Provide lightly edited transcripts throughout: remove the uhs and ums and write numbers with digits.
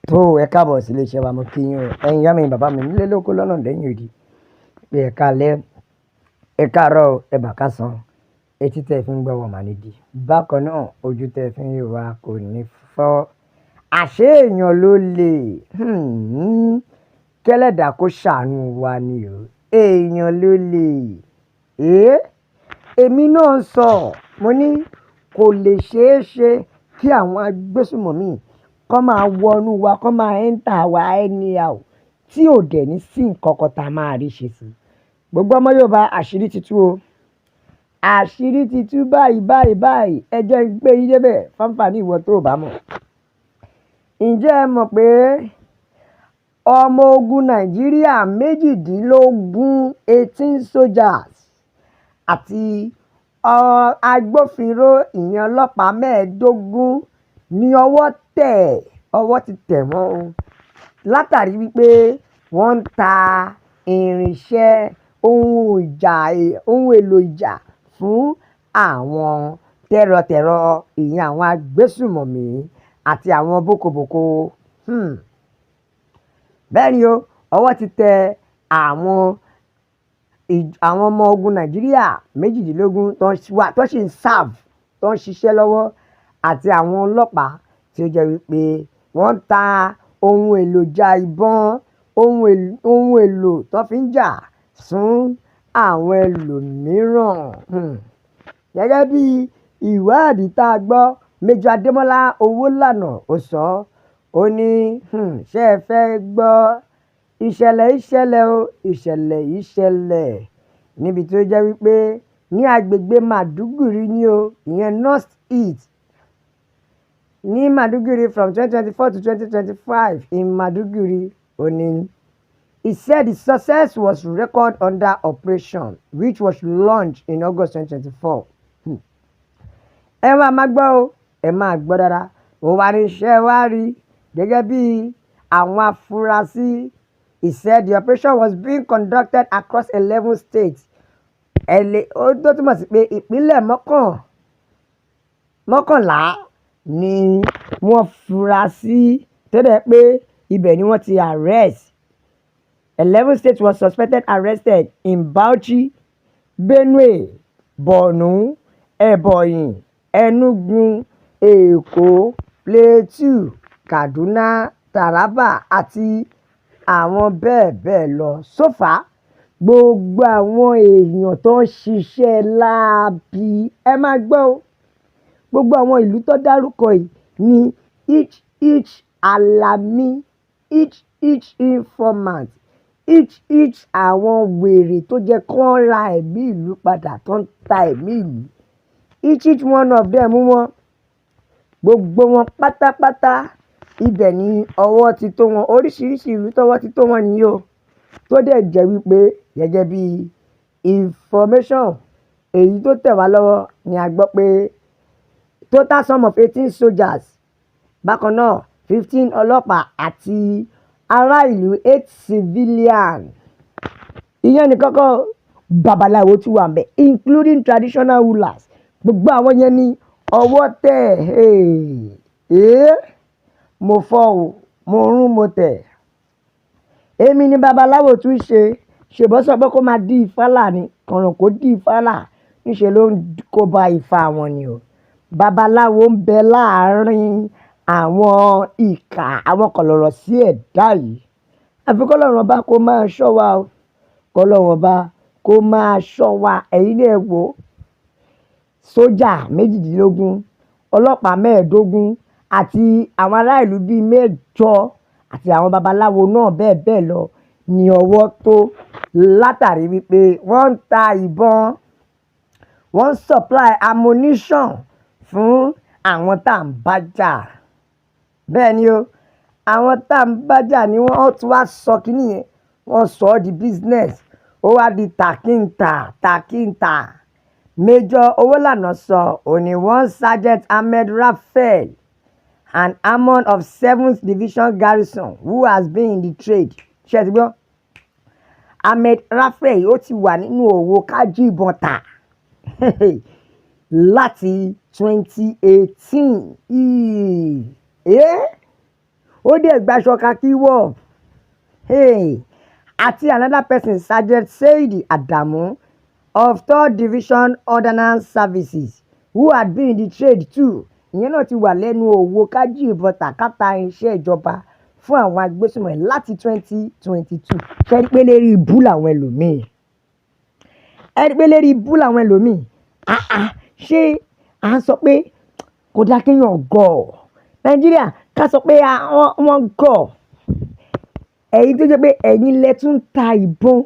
tó ẹ káàbọ̀ sí iléeṣẹ́ wa mo kí yín o ẹ̀yin ìyá mi bàbá mi nílé lóko lọ́nà lẹ́yìn òdì pé ẹ káalẹ́ ẹ káàárọ̀ ẹ bá kásán etí tẹ́ fi ń gbọ́ wọ̀ mà nídìí bákan náà ojú tẹ́ fi ń rí wa kò ní fọ́ àṣé èèyàn ló lè kẹ́lẹ́dà kó ṣàánú wa ni o èèyàn ló lè èmi náà sọ mo ní kò lè ṣeé ṣe kí àwọn agbésùmọ̀mí kọ́ máa wọnú wa kọ́ máa ẹ́ńtà wa anyhow tí ò dẹ̀ ní sí nǹkan kan tá a máa rí ṣe sí gbogbo ọmọ Yorùbá àṣírí ti tú o àṣírí ti tú báyìí ẹ jẹ́ n gbé yín débẹ̀ fáńfààní ìwọ tó o bá mọ̀ ǹjẹ́ ẹ mọ̀ pé ọmọ ogun Nàìjíríà 18 soldiers àti agbófinró ìyẹn ọlọ́pàá 15 ní ọwọ́ ti tẹ̀ wọ́n o látàrí wípé wọ́n ń ta irinṣẹ́ ohun èlò ìjà fún àwọn tẹ́rọtẹ̀rọ ìyẹn àwọn agbésùmọ̀mí àti àwọn bókobòko bẹ́ẹ̀ ni o ọwọ́ ti tẹ àwọn ọmọ ogun Nàìjíríà 18 tó sì ń serve tó ń ṣiṣẹ́ lọ́wọ́ àti àwọn ọlọ́pàá tí ó jẹ́ wípé wọ́n ń ta ohun èlò ìjà ìbọn ohun èlò tó fi ń jà fún àwọn ẹlòmíràn gẹ́gẹ́ bí ìwádìí tá a gbọ́ Major Adémọ́lá Owólànà ó sọ ó ní ṣé ẹ fẹ́ gbọ́ ìṣẹ̀lẹ̀ níbi tó jẹ́ wípé ní agbègbè Màdúgùrí ni o ìyẹn North East ní Màdúgùrí from 2024 to 2025 in Màdúgùrí oni he said the success was recorded under operation which was launched in August 2024. ẹ máa gbọ́ o ẹ máa gbọ́ dára ó wá ní iṣẹ́ wá rí gẹ́gẹ́ bí àwọn afurasí he said the operation was being conducted across 11 states ó tó túmọ̀ sí pé ìpínlẹ̀ mọ́kànlá ni wọ́n fura sí tẹ́lẹ̀ pé ibẹ̀ ni wọ́n ti arrest 11 states were suspected arrested in Bauchi, Benue, Borno, Ebonyi, Enugu, Èkó, Plateau, Kaduna, Taraba àti àwọn bẹ́ẹ̀ lọ sófà gbogbo àwọn èèyàn tó ń ṣiṣẹ́ láabi ẹ máa gbọ́ o gbogbo àwọn ìlú tó dárúkọ yìí ní each alami each informant each àwọn wèrè tó jẹ́ kán ra ẹ̀mí ìlú padà tó ń ta ẹ̀mí ìlú each one of them wọn gbogbo wọn pátápátá ibẹ̀ ni ọwọ́ ti tó wọn oríṣiríṣi ìlú tọ́wọ́ ti tó wọn nìyí o tó dẹ̀ jẹ́ wípé gẹ́gẹ́ bí information èyí tó tẹ̀ wá lọ́wọ́ ni a gbọ́ pé total sum of 18 soldiers bákan náà 15 ọlọ́pàá àti ará ìlú 8 civilian ìyẹn nìkan kọ́ babaláwo tún wà ńbẹ̀ including traditional rulers gbogbo àwọn yẹn ní ọwọ́ tẹ̀ mo fọ́ o mo rún mo tẹ̀ èmi ni babaláwo tún ṣèbọ́ sọ pé kó máa dí ifá là ní kànràn kó dí ifá là níṣẹ́ ló ń kó bá ifá wọn ni o babaláwo ń bẹ láàárín àwọn ìkà àwọn kọ̀lọ̀rọ̀ sí ẹ̀dá yìí àfi kọ́lọ́run ọba kó máa ṣọ́ wa o kọ́lọ́run ọba kó máa ṣọ́ wa ẹ̀yin lè wò sójà 18 ọlọ́pàá 15 àti àwọn ará ìlú bíi 8 àti àwọn babaláwo náà bẹ́ẹ̀ lọ ní ọwọ́ tó látàrí wípé wọ́n ń ta ìbọn wọ́n ń supply ammunition fún àwọn tá à ń bá jà bẹ́ẹ̀ ni o àwọn tá à ń bá jà ni wọ́n tún wá sọ kínní yẹn wọ́n sọ ọ́ di business ó wá di tàkíntà Major Owólànà sọ òní one Sergeant Ahmed Raphael an Amon of 7th Division Garrison who has been in the trade ṣe ti gbọ́ Ahmed Raphael ó ti wà nínú òwò kájú ìbọn tà láti 2018 ó dẹ̀ gbaṣọ kakí wọ̀. Hey, àti another person, Sergeant Saidi Adamu of 3rd Division Ordnance Services, who had been in the trade too. Ìyẹn náà ti wà lẹ́nu òwò kájí ìbọn tàkátà iṣẹ́ ìjọba fún àwọn agbésùnmọ̀mí láti 2022. Ṣẹ́rí pé lérí ibú làwọn ẹlòmíì. Ẹ̀rí pé lérí ibú làwọn ẹlòmíì. Ṣé à ń sọ pé kò dá kéèyàn gọ̀? Nàìjíríà ká sọ pé wọ́n gọ̀. Ẹ̀yin tó jẹ́ pé ẹ̀yin lẹ tún ta ìbọn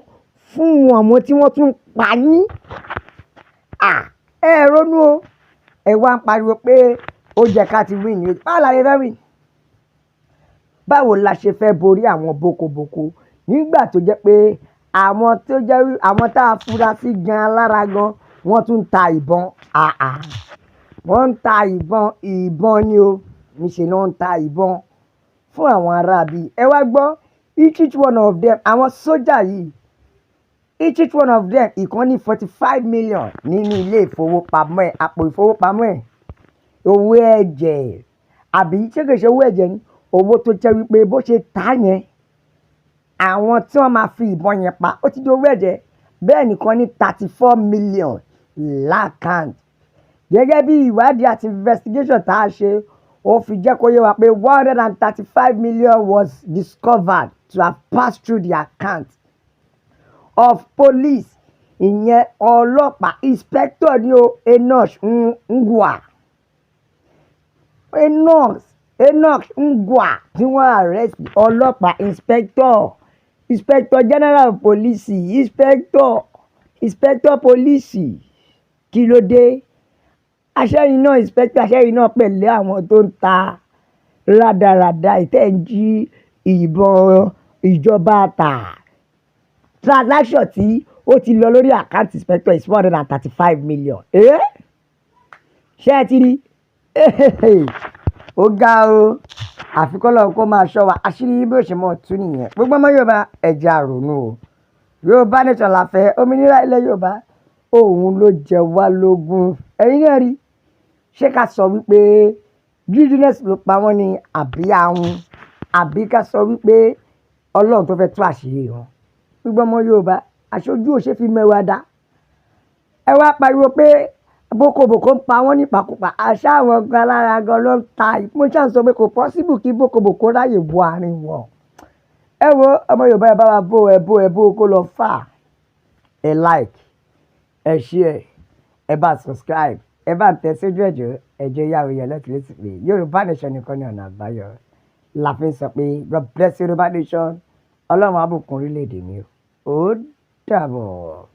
fún àwọn tí wọ́n tún pa yín. Ẹ ronú o. Ẹ wá ń pariwo pé ó jẹ́ ká ti win ní. Báwo la ṣe fẹ́ win? Báwo la ṣe fẹ́ borí àwọn boko nígbà tó jẹ́ pé àwọn tá a fura sí gan lára gan wọ́n tún ta ìbọn. Wọ́n ń ta ìbọn ni o. Níṣẹ́ ni wọ́n ń ta ìbọn fún àwọn aráabí. Ẹ wá gbọ́, each one of them, àwọn sójà yìí, each one of them ìkan ní 45 million nínú ilé ìfowópamọ́ ẹ̀, àpò ìfowópamọ́ ẹ̀. Owó ẹ̀jẹ̀ àbí ṣé kìí ṣe owó ẹ̀jẹ̀ ni? Owó tó jẹ́ wípé bó ṣe tà yẹn, àwọn tí wọ́n máa fi ìbọn yẹn pa ó ti di owó ẹ̀jẹ̀. Bẹ́ẹ̀ nìkan ní 34 million lákàntì. Gẹ́gẹ́ bí ìwádìí àti investigation tá a ṣe, ó fi jẹ́ kó yé wa pé 135 million was discovered to have passed through the account of police. Ìyẹn ọlọ́pàá inspector ni o, Enoch Ngwa. Enoch Ngwa tí wọ́n arrest ọlọ́pàá inspector general of police, inspector police. Kí ló dé? Aṣẹ́yìn náà inspector, aṣẹ́yìn náà pẹ̀lú àwọn tó ń ta rádaràda ìtẹ́ǹjí ìbọn ìjọba tà. Transaction tí ó ti lọ lórí account inspector is 135 million. Ṣé ẹ ti rí? Ó ga o. Àfikún lọ́wọ́ kó máa ṣọ́ wa. Àṣírí bí ó ṣe mọ̀ tún nìyẹn. Gbogbo ọmọ Yorùbá ẹ̀jẹ̀ àrònú o. Yorùbá nation la fẹ́. Òmìnira ilẹ̀ Yorùbá òun ló jẹ wá lógún. Ẹ̀yin náà rí. Ṣé ká sọ wípé greediness ló pa wọ́n ni àbí ahun? Àbí ká sọ wípé Ọlọ́run tó fẹ́ tú àṣírí wọn? Gbogbo ọmọ Yorùbá aṣojú òṣè fi mẹ́wàá dá. Ẹ wá pariwo pé boko ń pa wọ́n nípakúpa. Àṣà àwọn gan lára gan ló ń ta. Mo ṣáà ń sọ pé kò possible kí boko ráyè wọ àárín wọn. Ẹ wo ọmọ Yorùbá ẹ bá wa bó kó lọ fà. Ẹ like, ẹ share, ẹ bá subscribe, ẹ bá tẹ sójú ẹjọ́ yàwó yẹn lẹ́tìlẹ́tì pé Yorùbá nation nìkan ní ọ̀nà àbáyọ. La fi ń sọ pé God bless Yorùbá nation. Ọlọ́run á bùkún orílẹ̀-èdè mi o. Ó dàbọ̀.